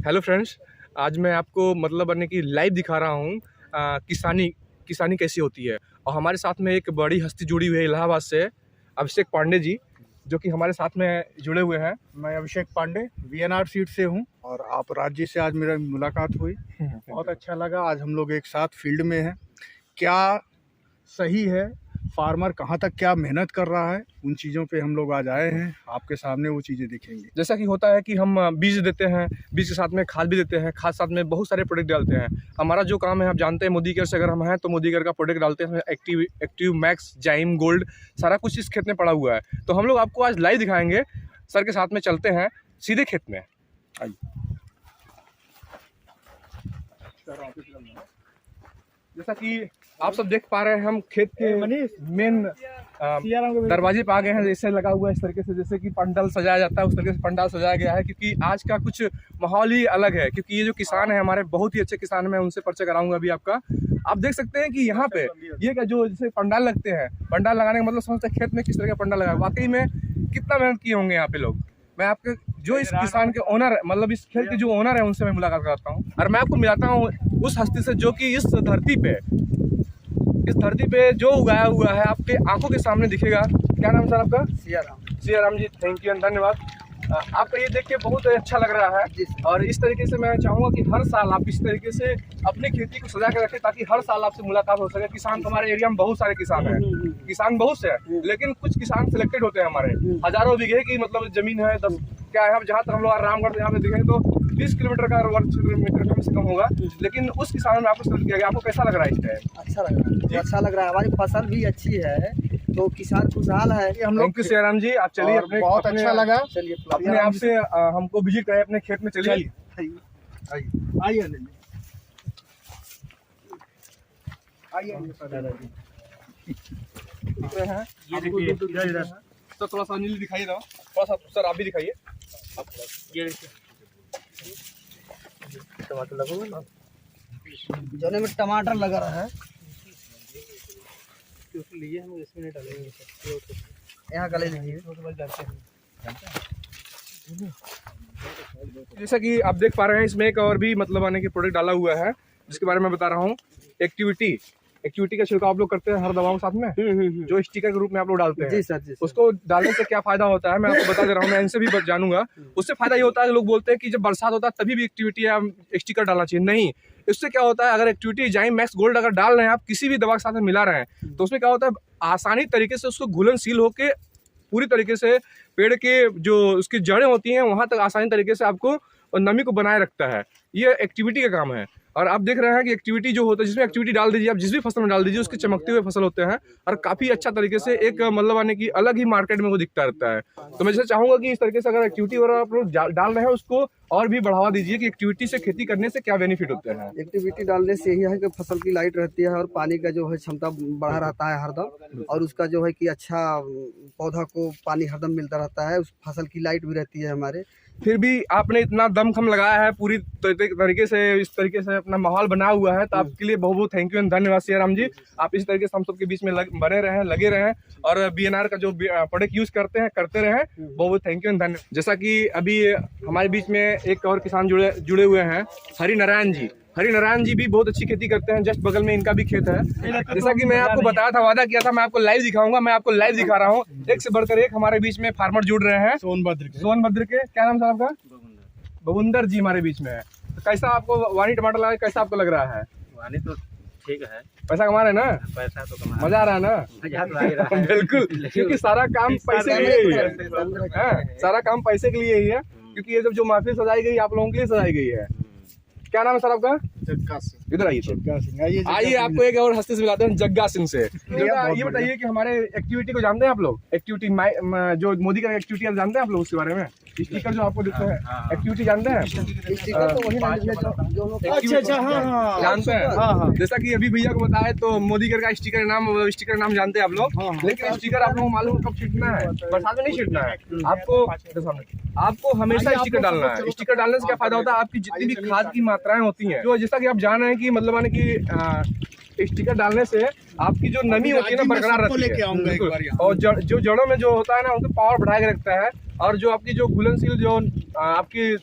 Hello friends, आज मैं आपको मतलब यानी कि लाइव दिखा रहा हूँ किसानी कैसी होती है। और हमारे साथ में एक बड़ी हस्ती जुड़ी हुई है इलाहाबाद से, अभिषेक पांडे जी, जो कि हमारे साथ में जुड़े हुए हैं। मैं अभिषेक पांडे वीएनआर सीट से हूं और आप राज्य से आज मेरा मुलाकात हुई, बहुत अच्छा लगा। आज हम लोग एक साथ फील्ड में हैं। क्या सही है, फार्मर कहां तक क्या मेहनत कर रहा है, उन चीज़ों पे हम लोग आज आए हैं। आपके सामने वो चीज़ें दिखेंगी। जैसा कि होता है कि हम बीज देते हैं, बीज के साथ में खाद भी देते हैं, खाद साथ में बहुत सारे प्रोडक्ट डालते हैं। हमारा जो काम है, आप जानते हैं मोदी केयर से अगर हम हैं तो मोदी केयर का प्रोडक्ट डालते हैं। एक्टिव मैक्स, जाइम, गोल्ड, सारा कुछ इस खेत में पड़ा हुआ है। तो हम लोग आपको आज लाइव दिखाएंगे। सर के साथ में चलते हैं सीधे खेत में। आइए। जैसा कि आप सब देख पा रहे हैं, हम खेत के मेन दरवाजे पे आ गए हैं। जैसे लगा हुआ है इस तरीके से, जैसे कि पंडाल सजाया जाता है उस तरीके से पंडाल सजाया गया है, क्योंकि आज का कुछ माहौल ही अलग है। क्योंकि ये जो किसान है हमारे, बहुत ही अच्छे किसान, मैं उनसे परिचय कराऊंगा अभी आपका। आप देख सकते हैं कि यहाँ पे ये क्या जो जैसे पंडाल लगते हैं, पंडाल लगाने का मतलब समझते हैं खेत में किस तरह का पंडाल लगा है। वाकई में कितना मेहनत किए होंगे यहाँ पे लोग। मैं आपके जो इस किसान के ओनर, मतलब इस खेत के जो ओनर है, उनसे मैं मुलाकात कराता हूँ और मैं आपको मिलाता हूँ उस हस्ती से जो कि इस धरती पे जो उगाया हुआ है आपके आंखों के सामने दिखेगा। क्या नाम सर आपका? सियाराम जी, थैंक यू, धन्यवाद। आपका ये देख के बहुत अच्छा लग रहा है। और इस तरीके से मैं चाहूँगा कि हर साल आप इस तरीके से अपनी खेती को सजा कर रखें, ताकि हर साल आपसे मुलाकात हो सके। किसान हमारे एरिया में बहुत सारे किसान हैं, किसान बहुत से हैं, लेकिन कुछ किसान सिलेक्टेड होते हैं। हमारे हजारों बीघे की मतलब जमीन है, 10 क्या है, जहाँ तक हम लोग रामगढ़ यहाँ पे देखें तो 20 किलोमीटर का वर्ग किलोमीटर कम से कम होगा। लेकिन उस किसान में आपको सिलेक्ट किया गया। आपको कैसा लग रहा है इस टाइम? अच्छा लग रहा है, अच्छा लग रहा है। हमारी फसल भी अच्छी है तो किसान खुशहाल है। हम लोग थैंक यू सियाराम जी, आप चलिए। अपने बहुत अच्छा लगा। चलिए अपने आप से हमको विजिट करें अपने खेत में। चलिए आइए ये देखिए, तो थोड़ा सा नीली दिखाइए ना, थोड़ा सा सर आप भी दिखाइए। ये टमाटर लगा ना, जोने में टमाटर लगा रहा है, लिए हम इसमें नहीं डालेंगे। यहाँ गले लीजिए। जैसा कि आप देख पा रहे हैं, इसमें एक और भी मतलब आने के प्रोडक्ट डाला हुआ है, जिसके बारे में बता रहा हूँ। एक्टिविटी का छिड़काव आप लोग करते हैं हर दवाओं के साथ में, जो स्टिकर के रूप में आप लोग डालते हैं। जी सर। उसको डालने से क्या फायदा होता है मैं आपको बता दे रहा हूँ। मैं इनसे भी जानूंगा। उससे फायदा ये होता है, लोग बोलते हैं कि जब बरसात होता है तभी भी एक्टिविटी या स्टिकर डालना चाहिए। नहीं, इससे क्या होता है, अगर एक्टिविटी जाइम मैक्स गोल्ड अगर डाल रहे हैं आप, किसी भी दवा के साथ में मिला रहे हैं, तो उसमें क्या होता है, आसानी तरीके से उसको घुलनशील होके पूरी तरीके से पेड़ के जो उसकी जड़ें होती हैं वहां तक आसानी तरीके से आपको नमी को बनाए रखता है। ये एक्टिविटी का काम है। और आप देख रहे हैं कि एक्टिविटी जो होता है, जिसमें एक्टिविटी डाल दीजिए, आप जिस भी फसल में डाल दीजिए, उसके चमकते हुए फसल होते हैं और काफी अच्छा तरीके से एक मतलब आने की अलग ही मार्केट में वो दिखता रहता है। तो मैं जैसे चाहूंगा कि इस तरीके से अगर एक्टिविटी वगैरह आप लोग डाल रहे हैं, उसको और भी बढ़ावा दीजिए कि एक्टिविटी से खेती करने से क्या बेनिफिट होते हैं। एक्टिविटी डालने से यही है कि फसल की लाइट रहती है और पानी का जो है क्षमता बढ़ा रहता है हरदम, और उसका जो है कि अच्छा पौधा को पानी हरदम मिलता रहता है। उस फसल की लाइट भी रहती है हमारे। फिर भी आपने इतना दमखम लगाया है, पूरी तरीके से इस तरीके से अपना माहौल बना हुआ है, तो आपके लिए बहुत बहुत थैंक यू एंड धन्यवाद सियाराम जी। आप इस तरीके से हम सबके बीच में बने रहें, लगे रहें और बीएनआर का जो प्रोडक्ट यूज करते हैं करते रहें। बहुत बहुत थैंक यू एंड धन्यवाद। जैसा कि अभी हमारे बीच में एक और किसान जुड़े हुए हैं, हरिनारायण जी भी बहुत अच्छी खेती करते हैं। जस्ट बगल में इनका भी खेत है। जैसा कि मैं आपको बताया था, वादा किया था, मैं आपको लाइव दिखाऊंगा। मैं आपको लाइव दिखा रहा हूँ। एक से बढ़कर एक हमारे बीच में फार्मर जुड़ रहे हैं। सोनभद्र के क्या नाम सर आपका? बबुंदर जी हमारे बीच में है। तो कैसा आपको वानी टमाटर लगा, कैसा आपको लग रहा है? वानी तो ठीक है, पैसा कमा रहे हैं ना? पैसा तो कमा, मजा आ रहा है ना? मजा तो आ ही रहा है। बिल्कुल, क्योंकि सारा काम पैसे के लिए ही है। सारा काम पैसे के लिए ही है, क्योंकि ये जब जो महफिल सजाई गई आप लोगों के लिए सजाई गई है। क्या नाम है सर आपका? जग्गा सिंह। इधर आइए। आइए आपको एक और हस्ती से मिलाते हैं, जग्गा सिंह से। ये बताइए कि हमारे एक्टिविटी को जानते हैं आप लोग? एक्टिविटी जो मोदी का एक्टिविटी आप जानते हैं आप लोग उसके बारे में? स्टिकर जो आपको दिखते हैं, एक्टिविटी जानते हैं? स्टिकर तो वही जो लोग अच्छा, हाँ, जानते हैं। जैसा कि अभी भैया को बताया, तो मोदी का स्टिकर नाम जानते हैं आप लोग। लेकिन स्टिकर आप लोगों को मालूम कब छिड़कना है? बरसात में नहीं छिड़कना है। आपको हमेशा स्टिकर डालना है। स्टिकर डालने से क्या फायदा होता है, आपकी जितनी भी खाद की मात्राएं होती हैं, जो जैसा कि आप जान रहे हैं कि मतलब आने की स्टिकर डालने से आपकी जो नमी होती है ना, बरकरार रहती है। और जो जड़ों में जो होता है ना, उनको पावर बढ़ा के रखता है। और जो आपकी जो घुलनशील जो आपकी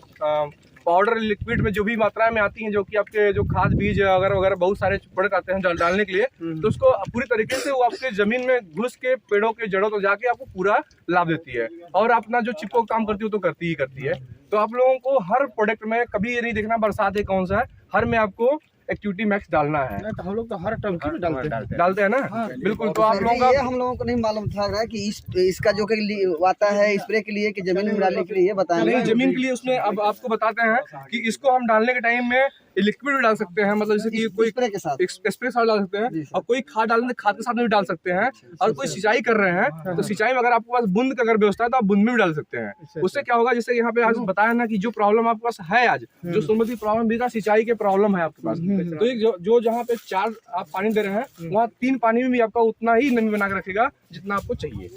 पाउडर लिक्विड में जो भी मात्रा में आती हैं, जो कि आपके जो खाद बीज वगैरह वगैरह बहुत सारे प्रोडक्ट आते हैं डालने के लिए, तो उसको पूरी तरीके से वो आपके जमीन में घुस के पेड़ों के जड़ों तो जाके आपको पूरा लाभ देती है, और अपना जो चिपको काम करती है तो करती ही करती है। तो आप लोगों को हर प्रोडक्ट में कभी ये नहीं देखना बरसात है कौन सा है, हर में आपको एक्टिविटी मैक्स डालना है। तो हम लोग तो हर टंकी में डालते हैं ना। बिल्कुल। तो आप लोगों ये का हम लोगों को नहीं मालूम था कि इसका जो कि आता है स्प्रे के लिए कि जमीन में डालने के लिए, ये बताएं। नहीं, जमीन के लिए उसमें अब आपको बताते हैं कि इसको हम डालने के टाइम में लिक्विड भी डाल सकते हैं, मतलब जैसे कि कोई स्प्रे के साथ स्प्रे साथ डाल सकते हैं, और कोई खाद डालने तो खाद के साथ में भी डाल सकते हैं, और कोई सिंचाई कर रहे हैं तो सिंचाई में अगर आपके पास बूंद का अगर व्यवस्था है तो आप बूंद में भी डाल सकते हैं। उससे क्या होगा, जैसे यहाँ पे आज बताया ना कि जो प्रॉब्लम आपके पास है आज, जो सोमवती प्रॉब्लम भी था, सिंचाई के प्रॉब्लम है आपके पास, तो एक जो जहाँ पे 4 आप पानी दे रहे हैं वहाँ 3 पानी में भी आपका उतना ही नमी बना के रखेगा जितना आपको चाहिए।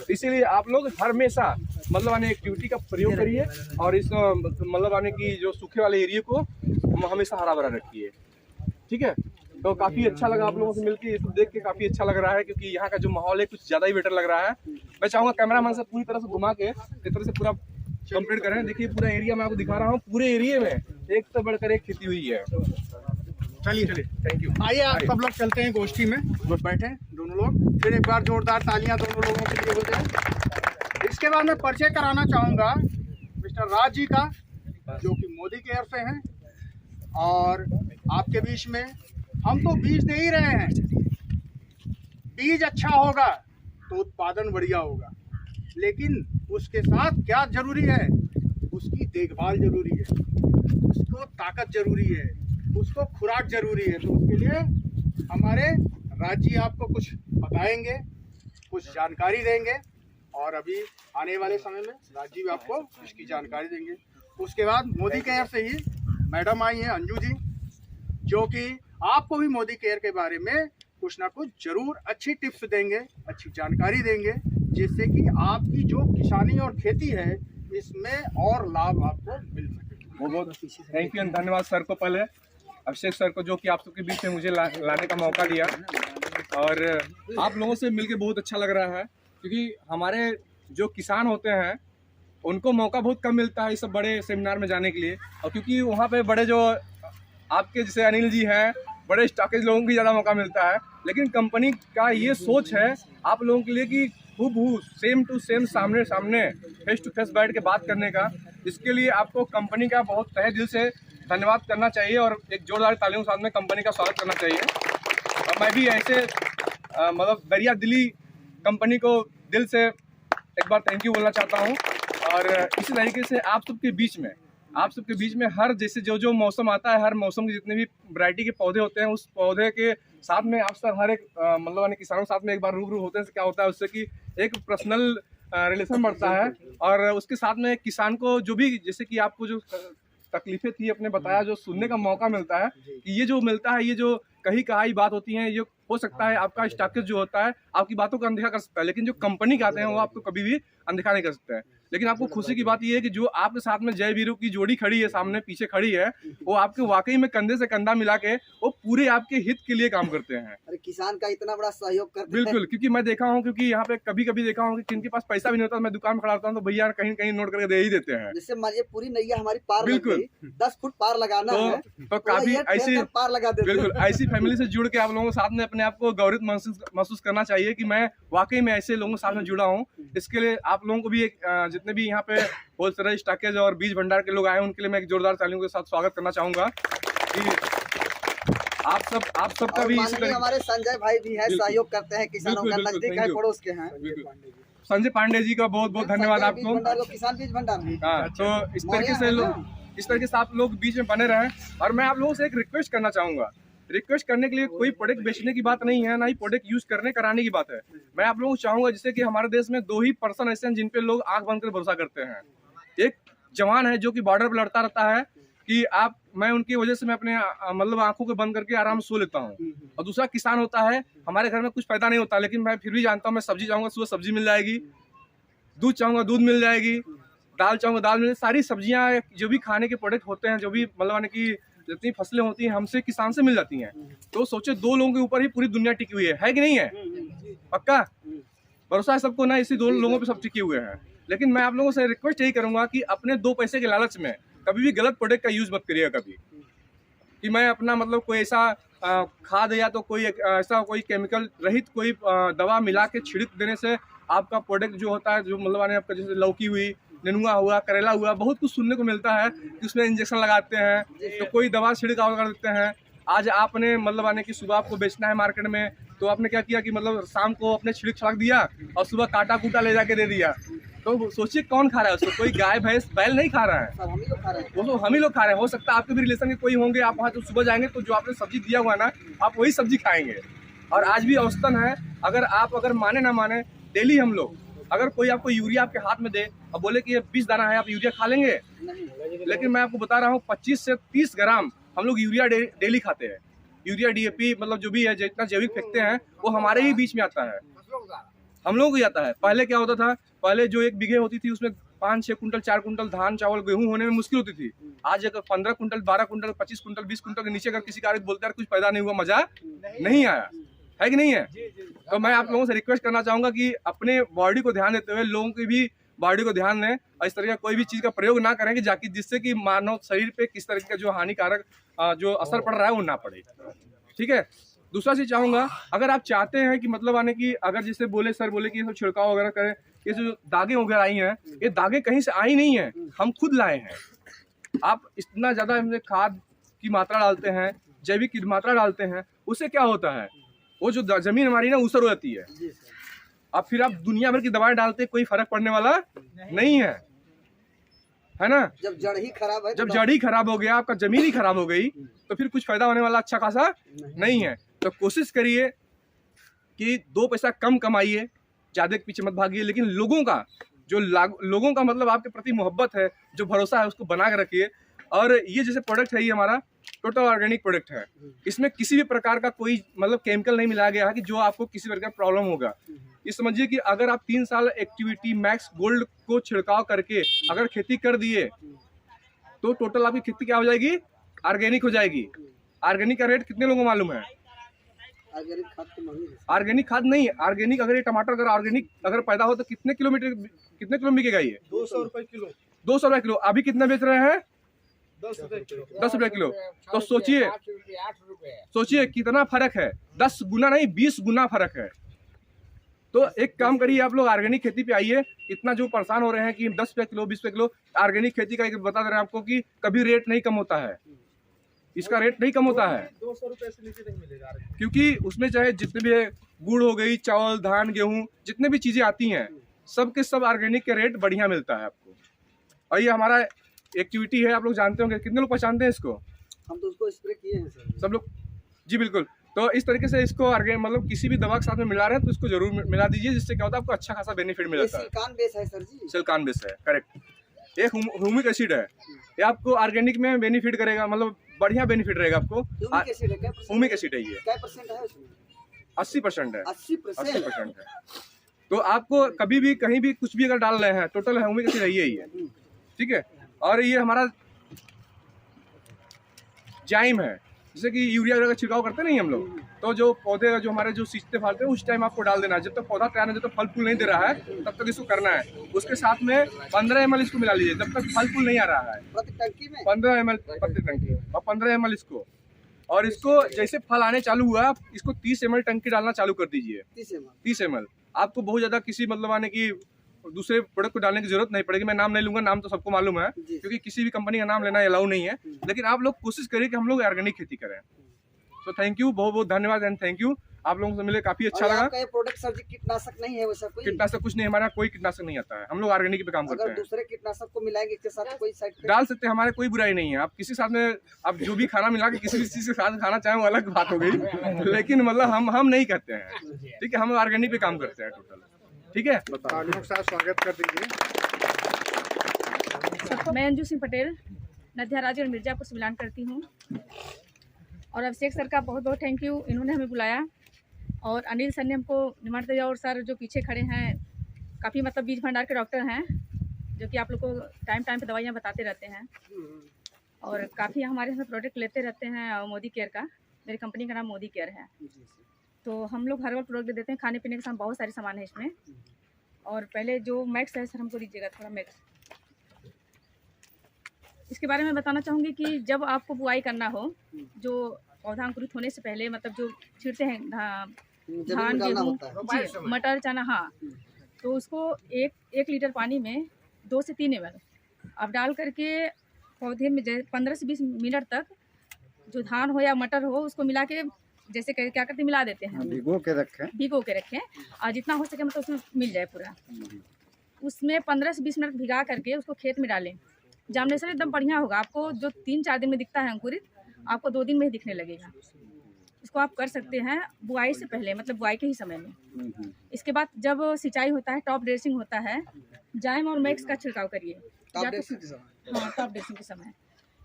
इसीलिए आप लोग हमेशा मतलब आने एक्टिविटी का प्रयोग करिए, और इस मतलब आने की जो सूखे वाले एरिया को हमेशा हरा भरा रखिए। ठीक है। तो काफ़ी अच्छा लगा आप लोगों से मिलकर, ये सब देख के काफ़ी अच्छा लग रहा है, क्योंकि यहाँ का जो माहौल है कुछ ज़्यादा ही बेटर लग रहा है। मैं चाहूँगा कैमरामैन से पूरी तरह से घुमा के इस तरह से पूरा कंप्लीट करें। देखिए पूरा एरिया मैं आपको दिखा रहा हूँ, पूरे एरिया में एक से बढ़कर एक खेती हुई है। चलिए थैंक यू। आइए आप सब लोग चलते हैं गोष्ठी में, बस बैठे दोनों लोग, फिर एक बार जोरदार तालियां दोनों लोगों के लिए हो जाए। इसके बाद मैं परिचय कराना चाहूँगा मिस्टर राज जी का, जो कि मोदी केयर से हैं, और आपके बीच में हम तो बीज दे ही रहे हैं। बीज अच्छा होगा तो उत्पादन बढ़िया होगा, लेकिन उसके साथ क्या जरूरी है, उसकी देखभाल जरूरी है, उसको ताकत जरूरी है, उसको खुराक जरूरी है। तो उसके लिए हमारे राज जी आपको कुछ बताएंगे, कुछ जानकारी देंगे, और अभी आने वाले समय में राज जी भी आपको इसकी जानकारी देंगे। उसके बाद मोदी केयर से ही मैडम आई हैं अंजू जी, जो कि आपको भी मोदी केयर के बारे में कुछ ना कुछ जरूर अच्छी टिप्स देंगे, अच्छी जानकारी देंगे, जिससे कि आपकी जो किसानी और खेती है इसमें और लाभ आपको मिल सके। बहुत थैंक यू, धन्यवाद सर को, पहले अभिषेक सर को, जो कि आप सबके बीच में मुझे लाने का मौका दिया, और आप लोगों से मिलके बहुत अच्छा लग रहा है, क्योंकि हमारे जो किसान होते हैं उनको मौका बहुत कम मिलता है इस सब बड़े सेमिनार में जाने के लिए, और क्योंकि वहाँ पे बड़े जो आपके जैसे अनिल जी हैं, बड़े स्टॉकेज लोगों को ज़्यादा मौका मिलता है, लेकिन कंपनी का ये सोच है आप लोगों के लिए कि हूबहू सेम टू सेम सामने सामने फेस टू फेस बैठ के बात करने का। इसके लिए आपको कंपनी का बहुत तहे दिल से धन्यवाद करना चाहिए, और एक जोरदार तालियों के साथ में कंपनी का स्वागत करना चाहिए। और मैं भी ऐसे मतलब दरिया दिली कंपनी को दिल से एक बार थैंक यू बोलना चाहता हूँ। और इसी तरीके से आप सबके बीच में हर जैसे जो मौसम आता है, हर मौसम के जितने भी वैरायटी के पौधे होते हैं, उस पौधे के साथ में आप सर हर एक मतलब किसानों के साथ में एक बार रूबरू होते हैं। क्या होता है उससे कि एक पर्सनल रिलेशन बढ़ता है, और उसके साथ में किसान को जो भी जैसे कि आपको जो तकलीफें थी अपने बताया, जो सुनने का मौका मिलता है कि ये जो मिलता है, ये जो कहीं कहाई बात होती है, ये हो सकता है आपका स्टॉकेज जो होता है आपकी बातों को अनदेखा कर सकता है, लेकिन जो कंपनी के आते हैं वो आपको कभी भी अनदेखा नहीं कर सकते हैं। लेकिन आपको खुशी की बात ये है कि जो आपके साथ में जय वीरों की जोड़ी खड़ी है, सामने पीछे खड़ी है, वो आपके वाकई में कंधे से कंधा मिला के वो पूरे आपके हित के लिए काम करते हैं। अरे किसान का इतना बड़ा सहयोग करते हैं। बिल्कुल, क्योंकि मैं देखा हूँ, क्योंकि यहाँ पे कभी कभी देखा हूँ कि जिनके पास पैसा भी नहीं होता, मैं दुकान में खड़ा होता हूँ तो भैया कहीं कहीं नोट करके दे ही देते हैं। जैसे मानिए पूरी नैया हमारी पार लग बिल्कुल। गई, 10 फुट पार लगाना है तो काफी ऐसी पार लगा देते हैं। बिल्कुल ऐसी फैमिली से जुड़ के आप लोगों के साथ में अपने आप को गौरवित महसूस करना चाहिए कि मैं वाकई में ऐसे लोगों के साथ में जुड़ा हूँ। इसके लिए आप लोगों को भी एक जितने भी यहाँ पे होलसेलर, स्टॉकेज और बीज भंडार के लोग आए हैं, उनके लिए मैं एक जोरदार तालियों के साथ स्वागत करना चाहूंगा कि आप सबका भी इसी तरह। हमारे संजय भाई भी है, सहयोग करते हैं किसानों का, नजदीक है, पड़ोस के हैं। संजय पांडे जी का बहुत बहुत धन्यवाद आपको। किसान बीज भंडार में हाँ, तो इस तरीके से आप लोग बीच में बने रहें। और मैं आप लोगों से एक रिक्वेस्ट करना चाहूंगा। रिक्वेस्ट करने के लिए कोई प्रोडक्ट बेचने की बात नहीं है, ना ही प्रोडक्ट यूज करने कराने की बात है। मैं आप लोगों को चाहूंगा, जैसे कि हमारे देश में 2 ही पर्सन ऐसे हैं जिन पे लोग आंख बंद कर भरोसा करते हैं। एक जवान है जो कि बॉर्डर पर लड़ता रहता है कि मैं उनकी वजह से मैं अपने मतलब आंखों को बंद करके आराम से सो लेता हूँ। और दूसरा किसान होता है, हमारे घर में कुछ पैदा नहीं होता, लेकिन मैं फिर भी जानता हूँ, मैं सब्जी चाहूँगा सुबह सब्जी मिल जाएगी, दूध चाहूँगा दूध मिल जाएगी, दाल चाहूँगा दाल मिल जाएगी। सारी सब्जियाँ जो भी खाने के प्रोडक्ट होते हैं, जो भी मतलब की जितनी फसलें होती हैं, हमसे किसान से मिल जाती हैं। तो सोचे 2 लोगों के ऊपर ही पूरी दुनिया टिकी हुई है कि नहीं है? पक्का भरोसा है सबको ना, इसी 2 लोगों पे सब टिके हुए हैं। लेकिन मैं आप लोगों से रिक्वेस्ट यही करूंगा कि अपने 2 पैसे के लालच में कभी भी गलत प्रोडक्ट का यूज़ मत करिएगा कभी, कि मैं अपना मतलब कोई ऐसा खाद या तो कोई ऐसा कोई केमिकल रहित कोई दवा मिला के छिड़क देने से आपका प्रोडक्ट जो होता है, जो मतलब आपका जैसे लौकी हुई, नेनुआ हुआ, करेला हुआ, बहुत कुछ सुनने को मिलता है कि उसमें इंजेक्शन लगाते हैं, तो कोई दवा छिड़काव कर देते हैं। आज आपने मतलब आने की सुबह आपको बेचना है मार्केट में, तो आपने क्या किया कि मतलब शाम को अपने छिड़क छड़क दिया और सुबह काटा कूटा ले जाके दे दिया। तो सोचिए कौन खा रहा है उसको? कोई गाय भैंस बैल नहीं खा रहा है, सब हम ही लोग खा रहे हैं। वो तो हम ही लोग खा रहे हैं। हो सकता है आपके भी रिलेशन के कोई होंगे, आप वहाँ तो सुबह जाएंगे तो जो आपने सब्जी दिया हुआ ना, आप वही सब्जी खाएंगे। और आज भी औसतन है, अगर माने ना माने, डेली हम लोग, अगर कोई आपको यूरिया आपके हाथ में दे और बोले कि ये 20 दाना है, आप यूरिया खा लेंगे? लेकिन मैं आपको बता रहा हूँ 25 से 30 ग्राम हम लोग यूरिया डेली खाते हैं। यूरिया DAP मतलब जो भी है, जितना जैविक फेंकते हैं वो हमारे ही बीच में आता है, हम लोगों को ही आता है। पहले क्या होता था, पहले जो 1 बीघे होती थी उसमें 5-6 कुंटल 4 कुंटल धान चावल गेहूं होने में मुश्किल होती थी। आज अगर 15 कुंटल 12 कुंटल 25 कुंटल 20 कुंटल के नीचे अगर किसी कार्य बोलते हैं कुछ पैदा नहीं हुआ, मजा नहीं आया, है कि नहीं है? तो मैं आप लोगों से रिक्वेस्ट करना चाहूंगा कि अपने बॉडी को ध्यान देते हुए लोगों की भी बॉडी को ध्यान दें और इस तरह का कोई भी चीज़ का प्रयोग ना करें कि जाकि जिससे कि मानव शरीर पे किस तरह का जो हानिकारक जो असर पड़ रहा है वो ना पड़े। ठीक है। दूसरा चीज चाहूंगा, अगर आप चाहते हैं कि मतलब आने की, अगर जैसे बोले कि ये सब छिड़काव वगैरह करें, ये जो दागे वगैरह आई हैं, ये दागे कहीं से आई नहीं है, हम खुद लाए हैं। आप इतना ज्यादा इसमें खाद की मात्रा डालते हैं, जैविक की मात्रा डालते हैं, उससे क्या होता है, वो जो जमीन हमारी ना ऊसर हो जाती है। अब फिर आप दुनिया भर की दवाएं डालते, कोई फर्क पड़ने वाला नहीं है, है ना? जब जड़ ही खराब है, जब जड़ ही खराब हो गया, आपका जमीन ही खराब हो गई, तो फिर कुछ फायदा होने वाला अच्छा खासा नहीं है। तो कोशिश करिए कि 2 पैसा कम कमाइए, ज़्यादा के पीछे मत भागिए, लेकिन लोगों का मतलब आपके प्रति मोहब्बत है, जो भरोसा है, उसको बना के रखिए। और ये जैसे प्रोडक्ट है, ये हमारा टोटल ऑर्गेनिक प्रोडक्ट है, इसमें किसी भी प्रकार का कोई मतलब केमिकल नहीं मिलाया गया है कि जो आपको किसी प्रकार का प्रॉब्लम होगा। ये समझिए कि अगर आप 3 साल एक्टिविटी मैक्स गोल्ड को छिड़काव करके अगर खेती कर दिए, तो टोटल आपकी खेती क्या हो जाएगी? ऑर्गेनिक हो जाएगी। ऑर्गेनिक का रेट कितने लोगों को मालूम है? ऑर्गेनिक खाद तो महंगी है। ऑर्गेनिक खाद नहीं, ऑर्गेनिक अगर ये टमाटर अगर ऑर्गेनिक अगर पैदा हो तो कितने किलो बिकेगा ये? 200 रुपए किलो। 200 रुपए किलो। अभी कितना बेच रहे हैं? 10 रुपए किलो। तो सोचिए कितना फर्क है, 10 गुना नहीं 20 गुना फर्क है। तो एक काम करिए, आप लोग ऑर्गेनिक खेती पे आइए। इतना जो परेशान हो रहे हैं कि 10 रुपए किलो 20 रुपए किलो, ऑर्गेनिक खेती का एक बता दे रहे हैं आपको कि कभी रेट नहीं कम होता है, इसका रेट नहीं कम होता है, 200 रुपए से नीचे नहीं मिलेगा। क्योंकि उसमें चाहे जितने भी गुड़ हो गई, चावल, धान, गेहूं, जितने भी चीजें आती हैं, सब के सब ऑर्गेनिक के रेट बढ़िया मिलता है आपको। और ये हमारा एक्टिविटी है, आप लोग जानते होंगे, कितने लोग पहचानते हैं इसको? हम तो उसको स्प्रे किए हैं सर। सब लोग? जी बिल्कुल। तो इस तरीके से इसको मतलब किसी भी दवा के साथ में मिला रहे हैं तो इसको जरूर मिला दीजिए, जिससे क्या होता है आपको अच्छा खासा बेनिफिट मिल ये जाता है। सिलिकॉन बेस है सर जी। सिलिकॉन बेस है, करेक्ट। एक ह्यूमिक एसिड है, ये आपको ऑर्गेनिक में बेनिफिट करेगा, मतलब बढ़िया बेनिफिट रहेगा आपको। ह्यूमिक एसिड है, क्या परसेंट? ह्यूमिक एसिड है ये, क्या परसेंट है उसमें? 80% है। 80%। 80% है। तो आपको कभी भी कहीं भी कुछ भी अगर डाल रहे हैं, टोटल ह्यूमिक एसिड है ही है, ठीक है। और ये हमारा जाइम है, जैसे कि यूरिया का छिड़काव करते नहीं हम लोग, तो जो पौधे जो हमारे जो सींचते फालते हैं उस टाइम आपको डाल देना है। जब तक पौधा तैयार है, जब तक फल फूल नहीं दे रहा है, तब तक इसको करना है। उसके साथ में 15 ml इसको मिला लीजिए, जब तक फल फूल नहीं आ रहा है। प्रति टंकी में 15 ml प्रति टंकी, और 15 ml इसको। और इसको जैसे फल आने चालू हुआ, इसको 30 ml टंकी डालना चालू कर दीजिए। 30 ml। आपको बहुत ज्यादा किसी मतलब आने की दूसरे प्रोडक्ट को डालने की जरूरत नहीं पड़ेगी। मैं नाम नहीं लूंगा, नाम तो सबको मालूम है, क्योंकि किसी भी कंपनी का नाम लेना अलाउ नहीं है। लेकिन आप लोग कोशिश करिए कि हम लोग ऑर्गेनिक खेती करें। तो थैंक यू, बहुत बहुत धन्यवाद एंड थैंक यू। आप लोगों से मिले काफी अच्छा लगा। ये प्रोडक्ट सर जी कीटनाशक नहीं है वैसा कोई? कीटनाशक कुछ नहीं, हमारा कोई कीटनाशक नहीं आता है, हम लोग ऑर्गेनिक पे काम करते हैं। दूसरे कीटनाशक को मिलाएंगे इसके साथ कोई साइड इफेक्ट? डाल सकते हैं, हमारे कोई बुराई नहीं है। आप किसी साथ में आप जो भी खाना मिला के किसी भी चीज के साथ खाना चाहें वो अलग बात हो गई, लेकिन मतलब हम नहीं करते हैं, ठीक है। हम ऑर्गेनिक पे काम करते हैं टोटल, ठीक है। स्वागत कर दीजिए। मैं अंजू सिंह पटेल नदिया राजी और मिर्जापुर से बिलोंग करती हूँ। और अभिषेक सर का बहुत बहुत थैंक यू, इन्होंने हमें बुलाया। और अनिल सर ने हमको निमंत्रण दिया। और सर जो पीछे खड़े हैं, काफ़ी मतलब बीज भंडार के डॉक्टर हैं, जो कि आप लोग को टाइम टाइम पे दवाइयाँ बताते रहते हैं। और काफ़ी हमारे यहाँ प्रोडक्ट लेते रहते हैं। और मोदी केयर का, मेरी कंपनी का नाम मोदी केयर है। तो हम लोग हर वक्त प्रोडक्ट देते हैं, खाने पीने के साथ बहुत सारे सामान है इसमें। और पहले जो मैक्स है सर, हमको दीजिएगा थोड़ा मैक्स। इसके बारे में बताना चाहूँगी कि जब आपको बुआई करना हो, जो पौधा अंकुरित होने से पहले, मतलब जो छिड़ते हैं धान, गेहूँ, जी, मटर, चना, हाँ, तो उसको एक लीटर पानी में 2 से 3 ml आप डाल करके पौधे में 15 से 20 मिनट तक जो धान हो या मटर हो उसको मिला के, जैसे क्या करते मिला देते हैं, भिगो के रखें और जितना हो सके मतलब उसमें मिल जाए पूरा। उसमें 15 से 20 मिनट भिगा करके उसको खेत में डालें। जार्मिनेशन एकदम बढ़िया होगा। आपको जो 3-4 दिन में दिखता है अंकुरित, आपको 2 दिन में ही दिखने लगेगा। इसको आप कर सकते हैं बुआई से पहले, मतलब बुआई के ही समय में। इसके बाद जब सिंचाई होता है, टॉप ड्रेसिंग होता है, जाइम और मैक्स का छिड़काव करिए। हाँ, टॉप ड्रेसिंग के समय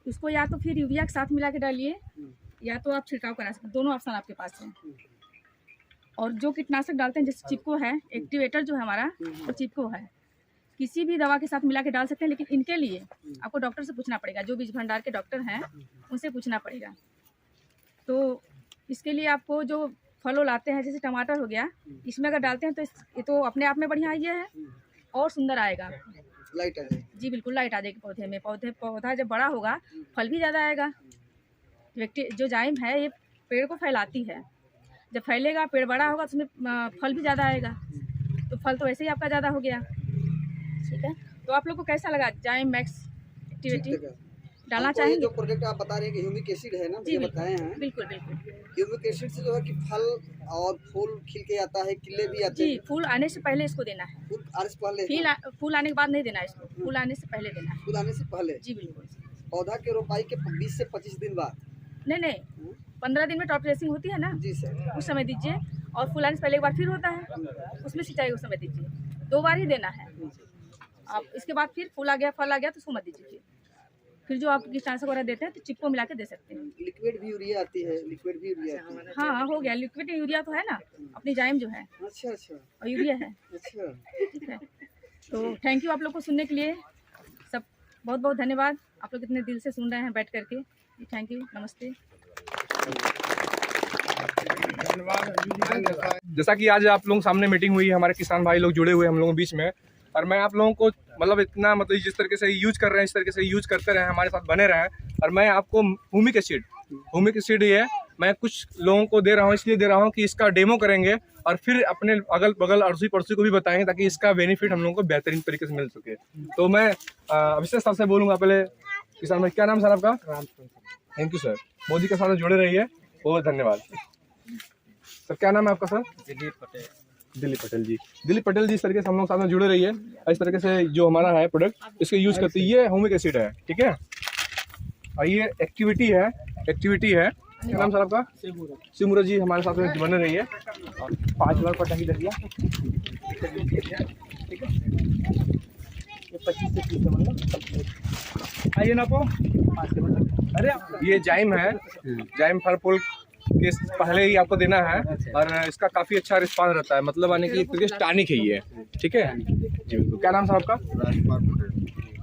उसको या तो फिर यूरिया के साथ मिला के डालिए, या तो आप छिड़काव करा सकते, दोनों ऑप्शन आपके पास है। और जो कीटनाशक डालते हैं, जैसे चिपको है, एक्टिवेटर जो है हमारा वो चिपको है, किसी भी दवा के साथ मिला के डाल सकते हैं, लेकिन इनके लिए आपको डॉक्टर से पूछना पड़ेगा। जो बीज भंडार के डॉक्टर हैं उनसे पूछना पड़ेगा। तो इसके लिए आपको जो फल लाते हैं, जैसे टमाटर हो गया, इसमें अगर डालते हैं तो ये तो अपने आप में बढ़िया ये है और सुंदर आएगा, लाइट आ जाएगी। जी बिल्कुल, लाइट आ जाएगी पौधे में। पौधा जब बड़ा होगा फल भी ज़्यादा आएगा। जो जाइम है ये पेड़ को फैलाती है, जब फैलेगा पेड़ बड़ा होगा तो उसमें फल भी ज़्यादा आएगा, तो फल तो वैसे ही आपका ज़्यादा हो गया। ठीक है, तो आप लोग को कैसा लगा जाइम मैक्स एक्टिविटी? डालना चाहेंगे? जो प्रोडक्ट आप बता रहे हैं कि ह्यूमिक एसिड है ना, जी बताए हैं। बिल्कुल। ह्यूमिक एसिड से जो है कि फल और फूल खिल के आता है, किले भी आते हैं। जी, फूल आने से पहले इसको देना है। फूल आने से पहले, फूल आने के बाद नहीं देना है इसको, फूल आने से पहले देना है। फूल आने से पहले, जी बिल्कुल। पौधा के रोपाई के 20 से 25 दिन बाद? नहीं 15 दिन में टॉप ड्रेसिंग होती है ना, जी सर, उस समय दीजिए। और फूल आने से पहले एक बार फिर होता है, उसमें सिंचाई उस समय दीजिए। 2 बार ही देना है आप। इसके बाद फिर फूल आ गया, फल आ गया तो उसको मत दीजिए। फिर जो आप कीटनाशक वगैरह देते हैं तो चिपको मिला के दे सकते हैं। लिक्विड भी यूरिया आती है, लिक्विड भी यूरिया आती है। हाँ, हो गया। लिक्विड यूरिया तो है ना, अपनी जाइम जो है। अच्छा और यूरिया है। अच्छा, ठीक है, तो थैंक यू आप लोग को सुनने के लिए। सब बहुत बहुत धन्यवाद। आप लोग इतने दिल से सुन रहे हैं बैठ करके। थैंक यू, नमस्ते। जैसा कि आज आप लोगों के सामने मीटिंग हुई है, हमारे किसान भाई लोग जुड़े हुए हैं हम लोगों के बीच में, और मैं आप लोगों को मतलब इतना मतलब जिस तरीके से यूज कर रहे हैं इस तरीके से यूज करते रहें, हमारे साथ बने रहें। और मैं आपको ह्यूमिक एसिड ये मैं कुछ लोगों को दे रहा हूँ, इसलिए दे रहा हूँ कि इसका डेमो करेंगे और फिर अपने अगल बगल अड़ोसी पड़ोसी को भी बताएंगे, ताकि इसका बेनिफिट हम लोगों को बेहतरीन तरीके से मिल सके। तो मैं अभिषेक सर से बोलूँगा पहले। किसान भाई, क्या नाम सर आपका? Thank you sir. मोदी के साथ जुड़े रहिए, बहुत धन्यवाद सर। क्या नाम है आपका सर? दिलीप पटेल जी। दिलीप पटेल जी, इस तरीके से हम लोग साथ में जुड़े रहिए। इस तरीके से जो हमारा है प्रोडक्ट, इसके यूज करते हैं। ये ह्यूमिक एसिड है, ठीक है। और ये एक्टिविटी है। क्या नाम सर आपका? सिमुरा जी, हमारे साथ में बने रहिए। और 5 बार पटाखी दे दिया, ठीक है। ये 25 से 30 मतलब आइए ना आपको। अरे ये जाइम है, जाइम फल फूल के पहले ही आपको देना है, और इसका काफ़ी अच्छा रिस्पांस रहता है। मतलब आने की टॉनिक है ये, ठीक है जी। तो क्या नाम सर आपका?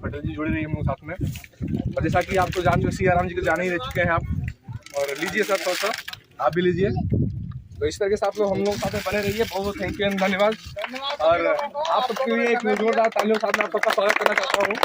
पटेल जी, जुड़े रहिए हम लोग साथ में। और जैसा कि आप तो जानते हो, सियाराम जी को जाने ही रह चुके हैं आप। और लीजिए सर थोड़ा सा, आप भी लीजिए। तो इस तरीके से आप लोग हम लोग साथ में बने रहिए। बहुत बहुत थैंक यू एंड धन्यवाद। और आप सबके लिए एक जोरदार तालियों के साथ में आपका स्वागत करना चाहता हूँ।